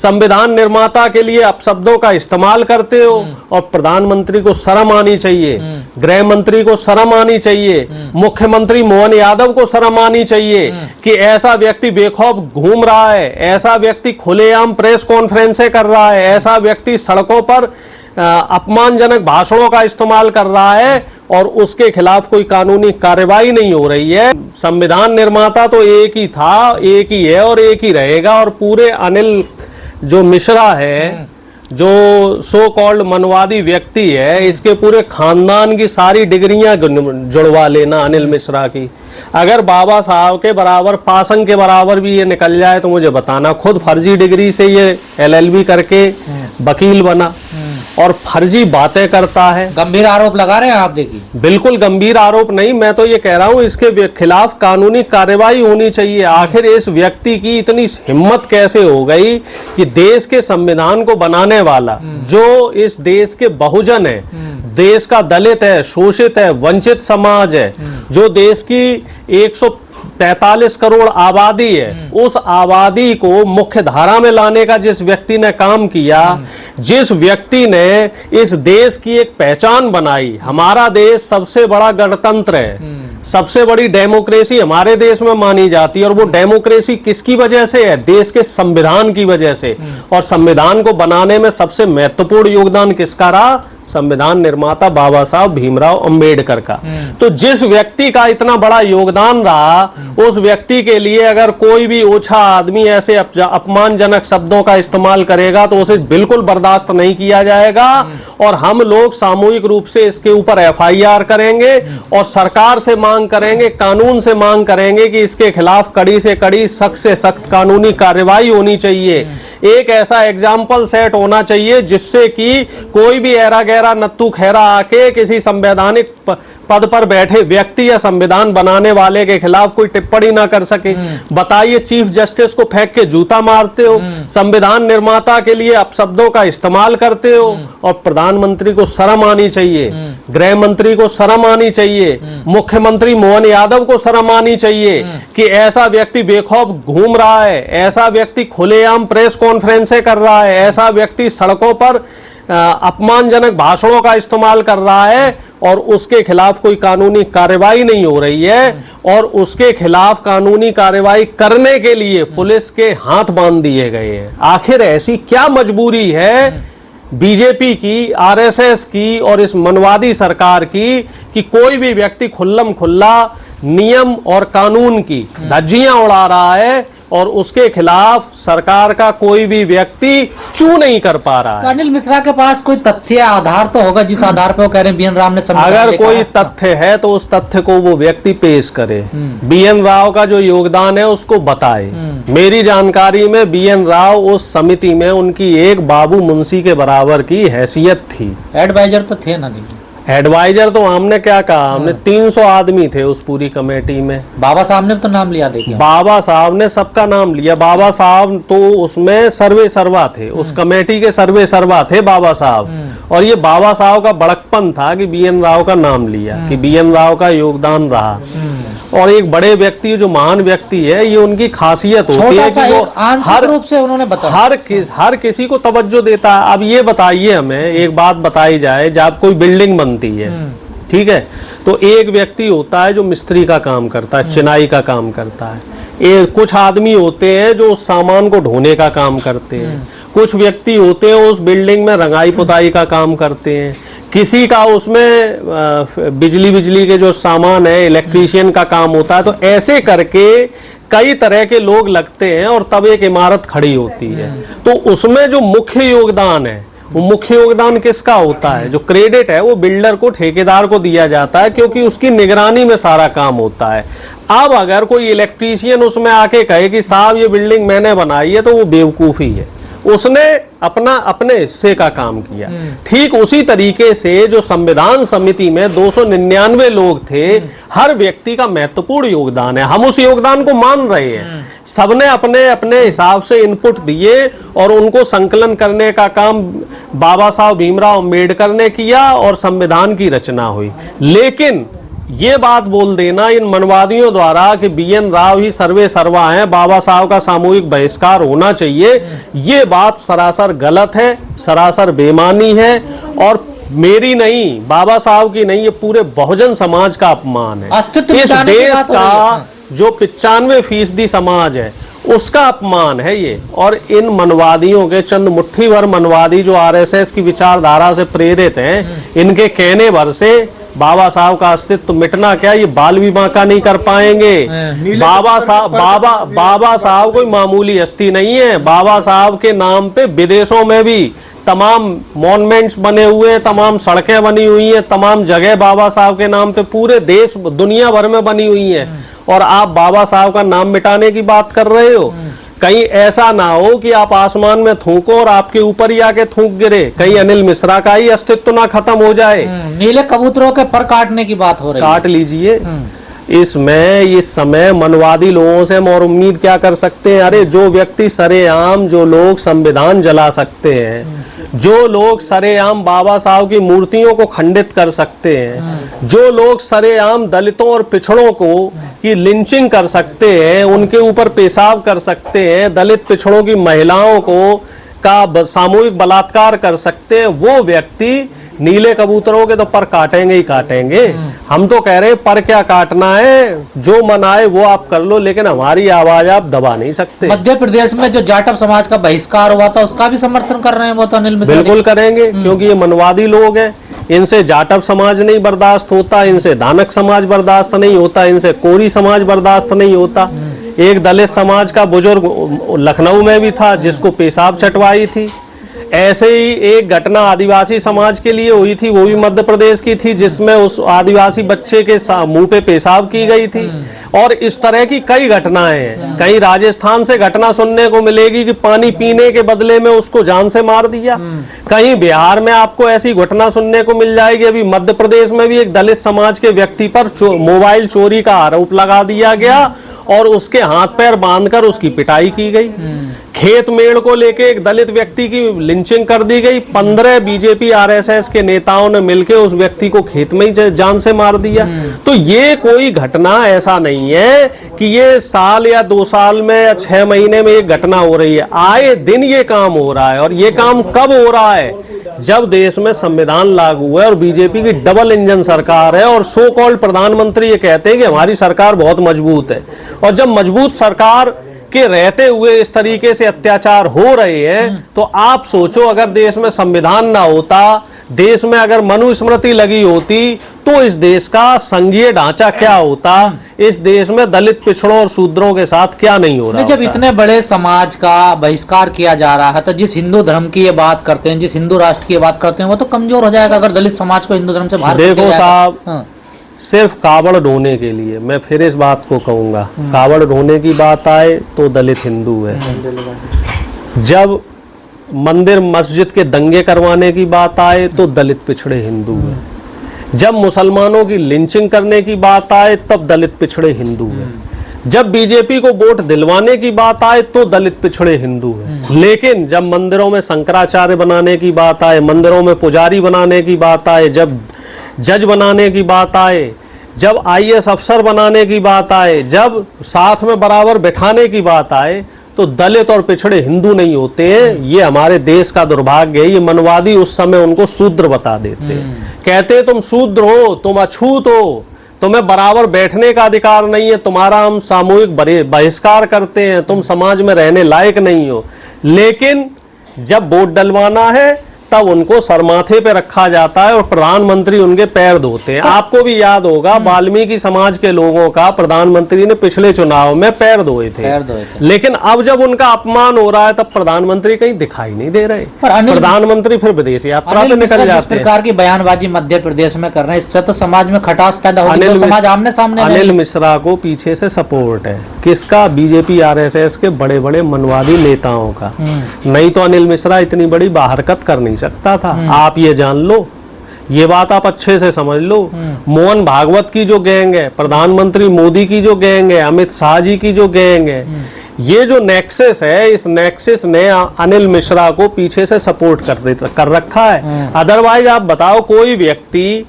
संविधान निर्माता के लिए अपशब्दों का इस्तेमाल करते हो और प्रधानमंत्री को शर्म आनी चाहिए, गृह मंत्री को शर्म आनी चाहिए, मुख्यमंत्री मोहन यादव को शर्म आनी चाहिए कि ऐसा व्यक्ति बेखौफ घूम रहा है, ऐसा व्यक्ति खुलेआम प्रेस कॉन्फ्रेंसें कर रहा है, ऐसा व्यक्ति सड़कों पर अपमानजनक भाषणों का इस्तेमाल कर रहा है और उसके खिलाफ कोई कानूनी कार्रवाई नहीं हो रही है। संविधान निर्माता तो एक ही था, एक ही है और एक ही रहेगा। और पूरे अनिल जो मिश्रा है, जो सो कॉल्ड मनवादी व्यक्ति है, इसके पूरे खानदान की सारी डिग्रियां जुड़वा लेना अनिल मिश्रा की। अगर बाबा साहब के बराबर, पासंग के बराबर भी ये निकल जाए तो मुझे बताना। खुद फर्जी डिग्री से ये LLB करके वकील बना और फर्जी बातें करता है। गंभीर आरोप लगा रहे हैं आप, देखिए। बिल्कुल गंभीर आरोप नहीं, मैं तो ये कह रहा हूं इसके खिलाफ कानूनी कार्रवाई होनी चाहिए। आखिर इस व्यक्ति की इतनी हिम्मत कैसे हो गई कि देश के संविधान को बनाने वाला, जो इस देश के बहुजन है, देश का दलित है, शोषित है, वंचित समाज है, जो देश की 143 करोड़ आबादी है, उस आबादी को मुख्य धारा में लाने का जिस व्यक्ति ने काम किया, जिस व्यक्ति ने इस देश की एक पहचान बनाई। हमारा देश सबसे बड़ा गणतंत्र है, सबसे बड़ी डेमोक्रेसी हमारे देश में मानी जाती है और वो डेमोक्रेसी किसकी वजह से है? देश के संविधान की वजह से। और संविधान को बनाने में सबसे महत्वपूर्ण योगदान किसका रहा? संविधान निर्माता बाबा साहब भीमराव अंबेडकर का। तो जिस व्यक्ति का इतना बड़ा योगदान रहा, उस व्यक्ति के लिए अगर कोई भी ओछा आदमी ऐसे अपमानजनक शब्दों का इस्तेमाल करेगा तो उसे बिल्कुल बर्दाश्त नहीं किया जाएगा और हम लोग सामूहिक रूप से इसके ऊपर FIR करेंगे और सरकार से मांग करेंगे, कानून से मांग करेंगे कि इसके खिलाफ कड़ी से कड़ी, सख्त से सख्त कानूनी कार्रवाई होनी चाहिए। एक ऐसा एग्जाम्पल सेट होना चाहिए जिससे कि कोई भी ऐरा गैरा नत्थू खैरा आके किसी संवैधानिक पद पर बैठे व्यक्ति या संविधान बनाने वाले के खिलाफ कोई टिप्पणी ना कर सके। बताइए, चीफ जस्टिस को फेंक के जूता मारते हो, संविधान निर्माता के लिए अपशब्दों का इस्तेमाल करते हो और प्रधानमंत्री को शर्म आनी चाहिए, गृह मंत्री को शर्म आनी चाहिए, मुख्यमंत्री मोहन यादव को शर्म आनी चाहिए कि ऐसा व्यक्ति बेखौफ घूम रहा है, ऐसा व्यक्ति खुलेआम प्रेस कॉन्फ्रेंसें कर रहा है, ऐसा व्यक्ति सड़कों पर अपमानजनक भाषणों का इस्तेमाल कर रहा है और उसके खिलाफ कोई कानूनी कार्रवाई नहीं हो रही है और उसके खिलाफ कानूनी कार्रवाई करने के लिए पुलिस के हाथ बांध दिए गए हैं। आखिर ऐसी क्या मजबूरी है बीजेपी की, RSS की और इस मनवादी सरकार की कि कोई भी व्यक्ति खुल्लम खुल्ला नियम और कानून की धज्जियां उड़ा रहा है और उसके खिलाफ सरकार का कोई भी व्यक्ति चू नहीं कर पा रहा है। तो अनिल मिश्रा के पास कोई तथ्य आधार तो होगा जिस आधार पर वो कह रहे हैं BN राव ने अगर कोई तथ्य है तो उस तथ्य को वो व्यक्ति पेश करे, BN राव का जो योगदान है उसको बताए। मेरी जानकारी में BN राव उस समिति में उनकी एक बाबू मुंशी के बराबर की हैसियत थी। एडवाइजर तो थे ना? देखिए, एडवाइजर तो हमने क्या कहा, हमने 300 आदमी थे उस पूरी कमेटी में। बाबा साहब ने तो नाम लिया, देखिए बाबा साहब ने सबका नाम लिया। बाबा साहब तो उसमें सर्वे सर्वा थे, उस कमेटी के सर्वे सर्वा थे बाबा साहब। और ये बाबा साहब का बड़कपन था कि BN राव का नाम लिया, कि BN राव का योगदान रहा। और एक बड़े व्यक्ति, जो महान व्यक्ति है, ये उनकी खासियत होती है कि वो हर रूप से उन्होंने बताया, हर किसी को तवज्जो देता है। अब ये बताइए, हमें एक बात बताई जाए, जब कोई बिल्डिंग बनती है, ठीक है, तो एक व्यक्ति होता है जो मिस्त्री का काम करता है, चिनाई का काम करता है। कुछ आदमी होते हैं जो उस सामान को ढोने का काम करते हैं, कुछ व्यक्ति होते हैं उस बिल्डिंग में रंगाई पुताई का काम करते हैं, किसी का उसमें बिजली के जो सामान है, इलेक्ट्रीशियन का काम होता है। तो ऐसे करके कई तरह के लोग लगते हैं और तब एक इमारत खड़ी होती है। तो उसमें जो मुख्य योगदान है, वो मुख्य योगदान किसका होता है? जो क्रेडिट है वो बिल्डर को, ठेकेदार को दिया जाता है, क्योंकि उसकी निगरानी में सारा काम होता है। अब अगर कोई इलेक्ट्रीशियन उसमें आके कहे कि साहब ये बिल्डिंग मैंने बनाई है, तो वो बेवकूफी है, उसने अपने हिस्से का काम किया। ठीक उसी तरीके से जो संविधान समिति में 299 लोग थे, हर व्यक्ति का महत्वपूर्ण योगदान है। हम उस योगदान को मान रहे हैं। सबने अपने अपने हिसाब से इनपुट दिए और उनको संकलन करने का काम बाबा साहब भीमराव अंबेडकर ने किया और संविधान की रचना हुई। लेकिन ये बात बोल देना इन मनवादियों द्वारा कि BN राव ही सर्वे सर्वा हैं, बाबा साहब का सामूहिक बहिष्कार होना चाहिए, ये बात सरासर गलत है, सरासर बेमानी है और मेरी नहीं, बाबा साहब की नहीं, ये पूरे बहुजन समाज का अपमान है। अस्तित्व इस मिटाने की देश बात हो का रही है। जो 95% समाज है उसका अपमान है ये। और इन मनवादियों के चंद मुट्ठी भर मनवादी जो RSS की विचारधारा से प्रेरित हैं, इनके कहने भर से बाबा साहब का अस्तित्व मिटना क्या, ये बाल विवाह का नहीं कर पाएंगे। बाबा साहब कोई मामूली हस्ती नहीं है। बाबा साहब के नाम पे विदेशों में भी तमाम मॉन्यूमेंट्स बने हुए हैं, तमाम सड़कें बनी हुई हैं, तमाम जगह बाबा साहब के नाम पे पूरे देश दुनिया भर में बनी हुई हैं, और आप बाबा साहब का नाम मिटाने की बात कर रहे हो। कहीं ऐसा ना हो कि आप आसमान में थूको और आपके ऊपर ही आके थूक गिरे, कहीं अनिल मिश्रा का ही अस्तित्व ना खत्म हो जाए। नीले कबूतरों के पर काटने की बात हो रही है। काट लीजिए। इसमें इस समय मनवादी लोगों से हम और उम्मीद क्या कर सकते हैं? अरे जो व्यक्ति सरेआम, जो लोग संविधान जला सकते हैं, जो लोग सरेआम बाबा साहब की मूर्तियों को खंडित कर सकते हैं, जो लोग सरेआम दलितों और पिछड़ों को की लिंचिंग कर सकते हैं, उनके ऊपर पेशाब कर सकते हैं, दलित पिछड़ों की महिलाओं को का सामूहिक बलात्कार कर सकते हैं, वो व्यक्ति नीले कबूतरों के तो पर काटेंगे ही काटेंगे। हम तो कह रहे हैं पर क्या काटना है, जो मन आए वो आप कर लो, लेकिन हमारी आवाज आप दबा नहीं सकते। मध्य प्रदेश में जो जाटव समाज का बहिष्कार हुआ था उसका भी समर्थन कर रहे हैं वो तो अनिल मिश्रा। बिल्कुल करेंगे, क्योंकि ये मनवादी लोग हैं। इनसे जाटव समाज नहीं बर्दाश्त होता, इनसे दानक समाज बर्दाश्त नहीं होता, इनसे कोरी समाज बर्दाश्त नहीं होता। एक दलित समाज का बुजुर्ग लखनऊ में भी था जिसको पेशाब चटवाई थी। ऐसे ही एक घटना आदिवासी समाज के लिए हुई थी, वो भी मध्य प्रदेश की थी, जिसमें उस आदिवासी बच्चे के मुंह पे पेशाब की गई थी। और इस तरह की कई घटनाएं हैं। कहीं राजस्थान से घटना सुनने को मिलेगी कि पानी पीने के बदले में उसको जान से मार दिया। कहीं बिहार में आपको ऐसी घटना सुनने को मिल जाएगी। अभी मध्य प्रदेश में भी एक दलित समाज के व्यक्ति पर मोबाइल चोरी का आरोप लगा दिया गया और उसके हाथ पैर बांधकर उसकी पिटाई की गई। खेत मेड़ को लेके एक दलित व्यक्ति की लिंचिंग कर दी गई। 15 बीजेपी RSS के नेताओं ने मिलकर उस व्यक्ति को खेत में ही जान से मार दिया। तो ये कोई घटना ऐसा नहीं है कि ये साल या 2 साल में या 6 महीने में एक घटना हो रही है। आए दिन ये काम हो रहा है। और ये काम कब हो रहा है? जब देश में संविधान लागू है और बीजेपी की डबल इंजन सरकार है और सो कॉल्ड प्रधानमंत्री ये कहते हैं कि हमारी सरकार बहुत मजबूत है। और जब मजबूत सरकार के रहते हुए इस तरीके से अत्याचार हो रहे हैं, तो आप सोचो अगर देश में संविधान ना होता, देश में अगर मनुस्मृति लगी होती, तो इस देश का संघीय ढांचा क्या होता, इस देश में दलित पिछड़ों और शूद्रों के साथ क्या नहीं हो रहा। जब इतने बड़े समाज का बहिष्कार किया जा रहा है तो जिस हिंदू धर्म की ये बात करते हैं, जिस हिंदू राष्ट्र की ये बात करते हैं, वो तो कमजोर हो जाएगा अगर दलित समाज को हिंदू धर्म से बाहर। देखो साहब, सिर्फ कावड़ ढोने के लिए मैं फिर इस बात को कहूंगा, कावड़ ढोने की बात आए तो दलित हिंदू है। जब मंदिर मस्जिद के दंगे करवाने की बात आए तो दलित पिछड़े हिंदू है। जब मुसलमानों की लिंचिंग करने की बात आए तब दलित पिछड़े हिंदू है। जब बीजेपी को वोट दिलवाने की बात आए तो दलित पिछड़े हिंदू है। लेकिन जब मंदिरों में शंकराचार्य बनाने की बात आए, मंदिरों में पुजारी बनाने की बात आए, जब जज बनाने की बात आए, जब IAS अफसर बनाने की बात आए, जब साथ में बराबर बैठाने की बात आए, तो दलित और पिछड़े हिंदू नहीं होते हैं। ये हमारे देश का दुर्भाग्य है। ये मनवादी उस समय उनको शूद्र बता देते हैं, कहते हैं तुम शूद्र हो, तुम अछूत हो, तुम्हें बराबर बैठने का अधिकार नहीं है, तुम्हारा हम सामूहिक बहिष्कार करते हैं, तुम समाज में रहने लायक नहीं हो। लेकिन जब वोट डलवाना है तब उनको सरमाथे पे रखा जाता है और प्रधानमंत्री उनके पैर धोते हैं। आपको भी याद होगा वाल्मीकि समाज के लोगों का प्रधानमंत्री ने पिछले चुनाव में पैर धोए थे। लेकिन अब जब उनका अपमान हो रहा है तब प्रधानमंत्री कहीं दिखाई नहीं दे रहे। प्रधानमंत्री फिर विदेश यात्रा पे निकल जाते हैं। जिस प्रकार की बयानबाजी मध्य प्रदेश में कर रहे हैं, इससे तो समाज में खटास पैदा होगी, तो समाज आमने सामने। अनिल मिश्रा को पीछे से सपोर्ट है किसका? बीजेपी RSS के बड़े बड़े मनवादी नेताओं का। नहीं तो अनिल मिश्रा इतनी बड़ी बाहरकत कर नहीं सकता था। आप ये जान लो, ये बात आप अच्छे से समझ लो। मोहन भागवत की जो गैंग है, प्रधानमंत्री मोदी की जो गैंग है, अमित शाह जी की जो गैंग है, ये जो नेक्सस है, इस नेक्सस ने अनिल मिश्रा को पीछे से सपोर्ट कर रखा है। अदरवाइज आप बताओ कोई व्यक्ति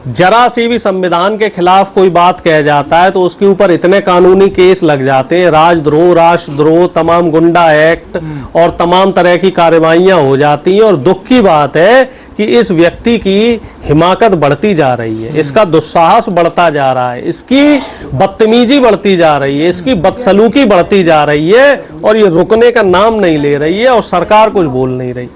जरा सी भी संविधान के खिलाफ कोई बात कह जाता है तो उसके ऊपर इतने कानूनी केस लग जाते हैं, राजद्रोह, राष्ट्रद्रोह, तमाम गुंडा एक्ट और तमाम तरह की कार्रवाइयां हो जाती हैं। और दुख की बात है कि इस व्यक्ति की हिमाकत बढ़ती जा रही है, इसका दुस्साहस बढ़ता जा रहा है, इसकी बदतमीजी बढ़ती जा रही है, इसकी बदसलूकी बढ़ती जा रही है और ये रुकने का नाम नहीं ले रही है और सरकार कुछ बोल नहीं रही।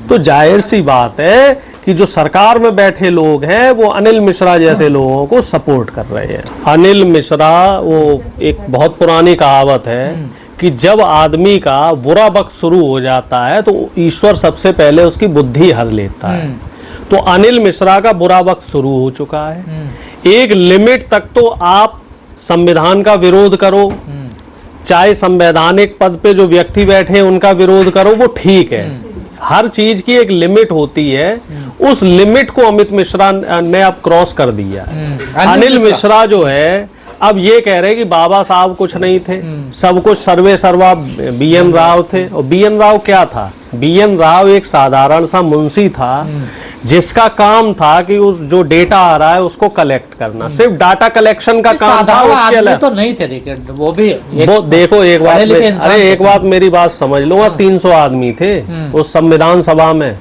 तो जाहिर सी बात है कि जो सरकार में बैठे लोग हैं वो अनिल मिश्रा जैसे लोगों को सपोर्ट कर रहे हैं। अनिल मिश्रा, वो एक बहुत पुरानी कहावत है कि जब आदमी का बुरा वक्त शुरू हो जाता है तो ईश्वर सबसे पहले उसकी बुद्धि हर लेता है। तो अनिल मिश्रा का बुरा वक्त शुरू हो चुका है। एक लिमिट तक तो आप संविधान का विरोध करो, चाहे संवैधानिक पद पे जो व्यक्ति बैठे हैं उनका विरोध करो, वो ठीक है। हर चीज की एक लिमिट होती है, उस लिमिट को अमित मिश्रा ने अब क्रॉस कर दिया। अनिल मिश्रा जो है अब ये कह रहे कि बाबा साहब कुछ नहीं थे, सब कुछ सर्वे सर्वा BN राव थे। और BN राव क्या था? BN राव एक साधारण सा मुंशी था जिसका काम था कि उस जो डेटा आ रहा है उसको कलेक्ट करना, सिर्फ डाटा कलेक्शन का काम था। उसके अलावा तो नहीं थे, देखिए वो भी वो देखो एक बात, अरे एक बात मेरी बात समझ लो, 300 आदमी थे उस संविधान सभा में,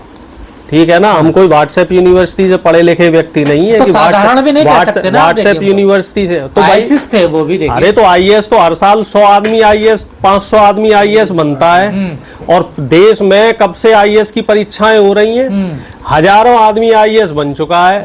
ठीक है ना। हम कोई व्हाट्सएप यूनिवर्सिटी से पढ़े लिखे व्यक्ति नहीं है तो कि व्हाट्सएप यूनिवर्सिटी से तो IAS थे वो भी, देखिए। अरे तो IAS तो हर साल 100 आदमी IAS, 500 आदमी IAS बनता है। और देश में कब से IAS की परीक्षाएं हो रही हैं, हजारों आदमी IAS बन चुका है।